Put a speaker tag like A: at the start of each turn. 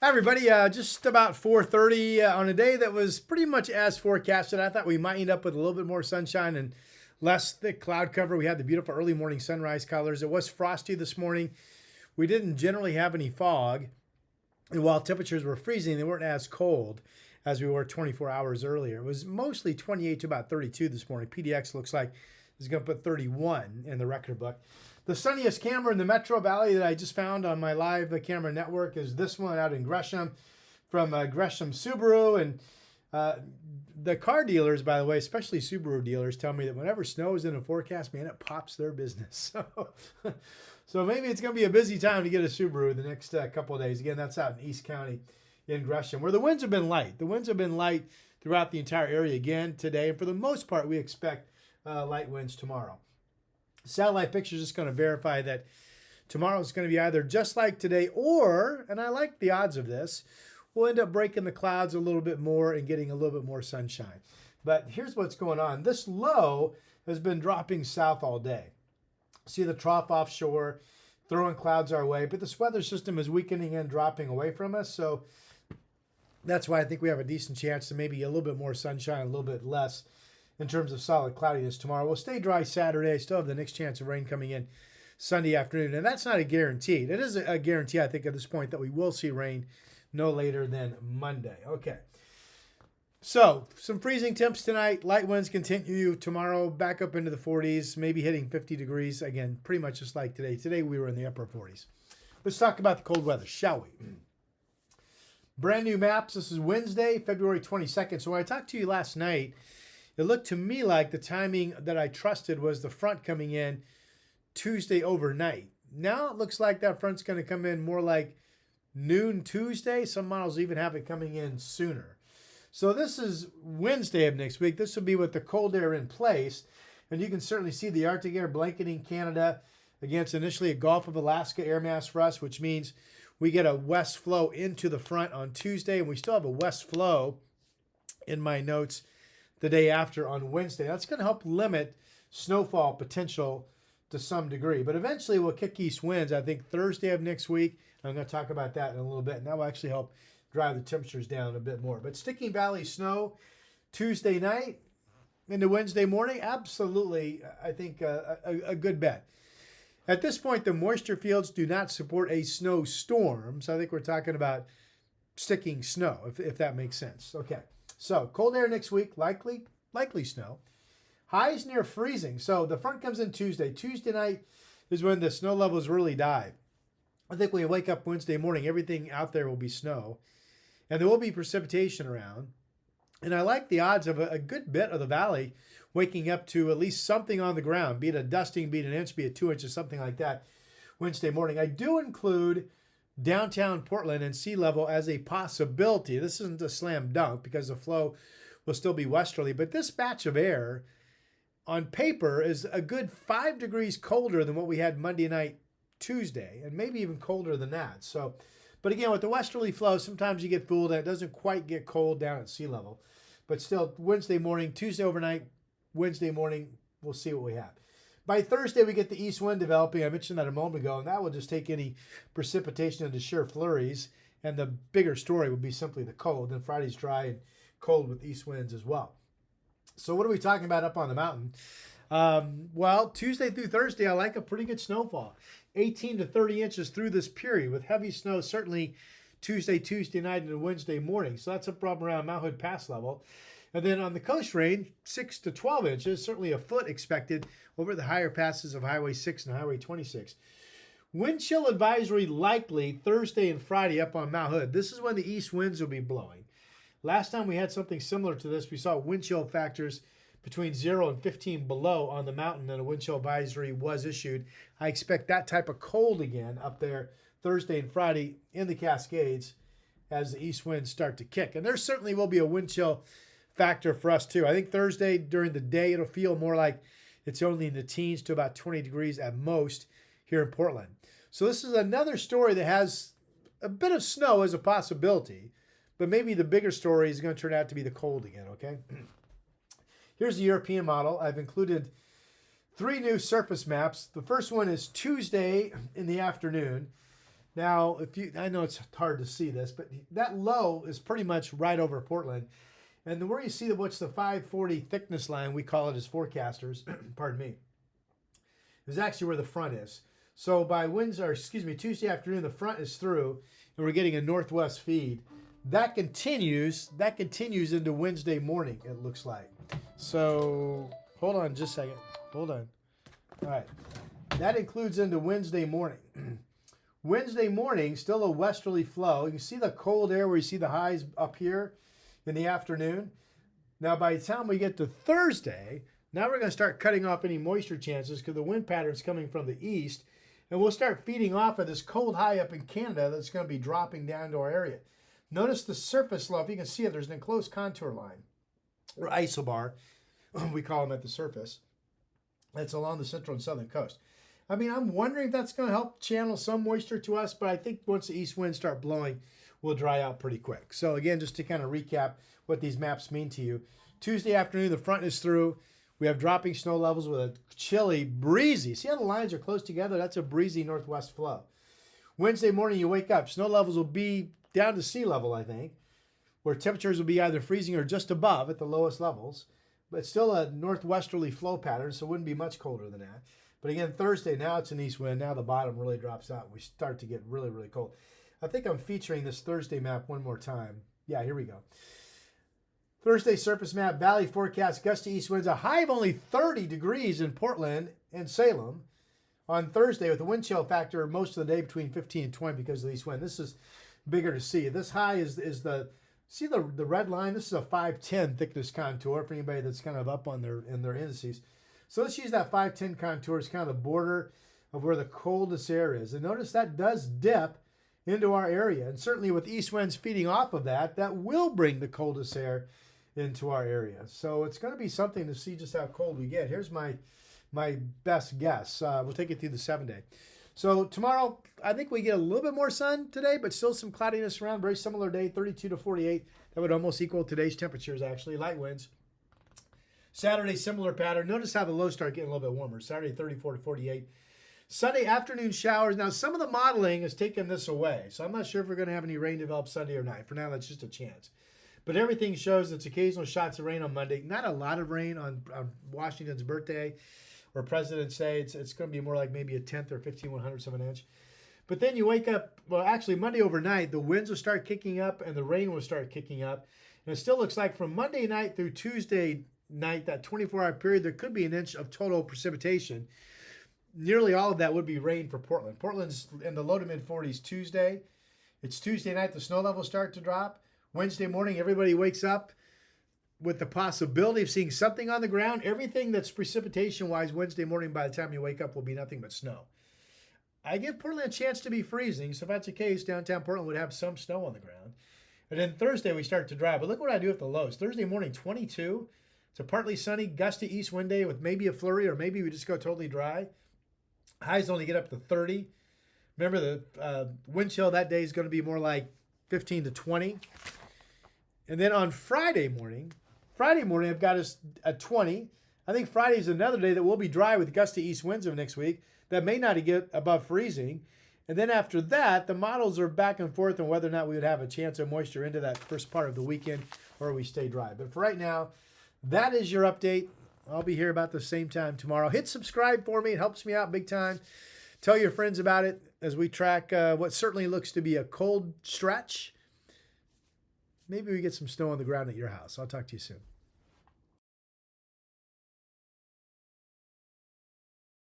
A: Hi, everybody. Just about 4:30 on a day that was pretty much as forecasted. I thought we might end up with a little bit more sunshine and less thick cloud cover. We had the beautiful early morning sunrise colors. It was frosty this morning. We didn't generally have any fog. And while temperatures were freezing, they weren't as cold as we were 24 hours earlier. It was mostly 28 to about 32 this morning. PDX looks like it's going to put 31 in the record book. The sunniest camera in the Metro Valley that I just found on my live camera network is this one out in Gresham from Gresham Subaru. And the car dealers, by the way, especially Subaru dealers, tell me that whenever snow is in a forecast, man, it pops their business. So maybe it's going to be a busy time to get a Subaru the next couple of days. Again, that's out in East County in Gresham, where the winds have been light. The winds have been light throughout the entire area again today. And for the most part, we expect light winds tomorrow. Satellite pictures just going to verify that tomorrow is going to be either just like today or, and I like the odds of this, we'll end up breaking the clouds a little bit more and getting a little bit more sunshine. But here's what's going on. This low has been dropping south all day. See the trough offshore, throwing clouds our way, but this weather system is weakening and dropping away from us. So that's why I think we have a decent chance to maybe a little bit more sunshine, a little bit less in terms of solid cloudiness tomorrow. We'll stay dry Saturday. I still have the next chance of rain coming in Sunday afternoon, and that's not a guarantee. It is a guarantee, I think, at this point that we will see rain no later than Monday. Okay. So some freezing temps tonight. Light winds continue tomorrow, back up into the 40s, maybe hitting 50 degrees. Again, pretty much just like today. Today we were in the upper 40s. Let's talk about the cold weather, shall we? Brand new maps. This is Wednesday, February 22nd. So when I talked to you last night, it looked to me like the timing that I trusted was the front coming in Tuesday overnight. Now it looks like that front's going to come in more like noon Tuesday. Some models even have it coming in sooner. So this is Wednesday of next week. This will be with the cold air in place. And you can certainly see the Arctic air blanketing Canada against initially a Gulf of Alaska air mass for us, which means we get a west flow into the front on Tuesday. And we still have a west flow in my notes the day after on Wednesday. That's going to help limit snowfall potential to some degree. But eventually we'll kick east winds, I think, Thursday of next week. I'm going to talk about that in a little bit. And that will actually help drive the temperatures down a bit more. But Sticking Valley snow Tuesday night into Wednesday morning, absolutely, I think, a good bet. At this point, the moisture fields do not support a snowstorm. So I think we're talking about sticking snow, if that makes sense. Okay. So cold air next week, likely snow. Highs near freezing. So the front comes in Tuesday. Tuesday night is when the snow levels really dive. I think when you wake up Wednesday morning, everything out there will be snow. And there will be precipitation around. And I like the odds of a good bit of the valley waking up to at least something on the ground, be it a dusting, be it an inch, be it 2 inches, something like that Wednesday morning. I do include downtown Portland and sea level as a possibility. This isn't a slam dunk because the flow will still be westerly, but this batch of air on paper is a good 5 degrees colder than what we had Monday night, Tuesday, and maybe even colder than that. So, but again, with the westerly flow, sometimes you get fooled and it doesn't quite get cold down at sea level. But still, Wednesday morning, Tuesday overnight, Wednesday morning, we'll see what we have. By Thursday, we get the east wind developing. I mentioned that a moment ago, and that will just take any precipitation into sheer flurries. And the bigger story would be simply the cold. Then Friday's dry and cold with east winds as well. So what are we talking about up on the mountain? Well, Tuesday through Thursday, I like a pretty good snowfall. 18 to 30 inches through this period with heavy snow, certainly Tuesday night and Wednesday morning. So that's up around Mount Hood Pass level. And then on the coast range, 6 to 12 inches, certainly a foot expected over the higher passes of Highway 6 and Highway 26. Wind chill advisory likely Thursday and Friday up on Mount Hood. This is when the east winds will be blowing. Last time we had something similar to this, we saw wind chill factors between 0 and 15 below on the mountain, and a wind chill advisory was issued. I expect that type of cold again up there Thursday and Friday in the Cascades as the east winds start to kick. And there certainly will be a wind chill factor for us too. I think Thursday during the day, it'll feel more like it's only in the teens to about 20 degrees at most here in Portland. So this is another story that has a bit of snow as a possibility, but maybe the bigger story is going to turn out to be the cold again, okay? Here's the European model. I've included 3 new surface maps. The first one is Tuesday in the afternoon. Now, I know it's hard to see this, but that low is pretty much right over Portland. And where you see what's the 540 thickness line, we call it as forecasters, pardon me, is actually where the front is. So by Tuesday afternoon, the front is through, and we're getting a northwest feed. That continues into Wednesday morning, it looks like. So hold on just a second. Hold on. All right. That includes into Wednesday morning. Wednesday morning, still a westerly flow. You can see the cold air where you see the highs up here in the afternoon. Now, by the time we get to Thursday, now we're going to start cutting off any moisture chances because the wind pattern is coming from the east. And we'll start feeding off of this cold high up in Canada that's going to be dropping down to our area. Notice the surface low. If you can see it, there's an enclosed contour line, or isobar, we call them at the surface. That's along the central and southern coast. I mean, I'm wondering if that's going to help channel some moisture to us, but I think once the east winds start blowing, we'll dry out pretty quick. So again, just to kind of recap what these maps mean to you. Tuesday afternoon, the front is through. We have dropping snow levels with a chilly, breezy. See how the lines are close together? That's a breezy northwest flow. Wednesday morning, you wake up. Snow levels will be down to sea level, I think, where temperatures will be either freezing or just above at the lowest levels. But still a northwesterly flow pattern, so it wouldn't be much colder than that. But again, Thursday, now it's an east wind. Now the bottom really drops out. We start to get really, really cold. I think I'm featuring this Thursday map one more time. Yeah, here we go. Thursday surface map, valley forecast, gusty east winds, a high of only 30 degrees in Portland and Salem on Thursday with a wind chill factor most of the day between 15 and 20 because of the east wind. This is bigger to see. This high is see the red line? This is a 510 thickness contour for anybody that's kind of up on their indices. So let's use that 510 contour as kind of the border of where the coldest air is. And notice that does dip into our area. And certainly with east winds feeding off of that, that will bring the coldest air into our area. So it's going to be something to see just how cold we get. Here's my best guess. We'll take it through the 7-day. So tomorrow, I think we get a little bit more sun today, but still some cloudiness around. Very similar day, 32 to 48. That would almost equal today's temperatures, actually. Light winds. Saturday, similar pattern. Notice how the lows start getting a little bit warmer. Saturday, 34 to 48. Sunday, afternoon showers. Now, some of the modeling has taken this away, so I'm not sure if we're going to have any rain develop Sunday or not. For now, that's just a chance. But everything shows it's occasional shots of rain on Monday. Not a lot of rain on Washington's birthday or President's Day. It's going to be more like maybe a 10th or 15/100ths of an inch. But then you wake up, well, actually Monday overnight, the winds will start kicking up and the rain will start kicking up. And it still looks like from Monday night through Tuesday night, that 24-hour period, there could be an inch of total precipitation. Nearly all of that would be rain for Portland. Portland's in the low to mid 40s Tuesday. It's Tuesday night, the snow levels start to drop. Wednesday morning, everybody wakes up with the possibility of seeing something on the ground. Everything that's precipitation-wise Wednesday morning, by the time you wake up, will be nothing but snow. I give Portland a chance to be freezing, so if that's the case, downtown Portland would have some snow on the ground. And then Thursday, we start to dry. But look what I do with the lows. Thursday morning, 22. It's a partly sunny, gusty east wind day with maybe a flurry, or maybe we just go totally dry. Highs only get up to 30. Remember, the wind chill that day is going to be more like 15 to 20. And then on Friday morning, I've got us at 20. I think Friday is another day that will be dry with gusty east winds of next week. That may not get above freezing. And then after that, the models are back and forth on whether or not we would have a chance of moisture into that first part of the weekend or we stay dry. But for right now, that is your update. I'll be here about the same time tomorrow. Hit subscribe for me. It helps me out big time. Tell your friends about it as we track what certainly looks to be a cold stretch. Maybe we get some snow on the ground at your house. I'll talk to you soon.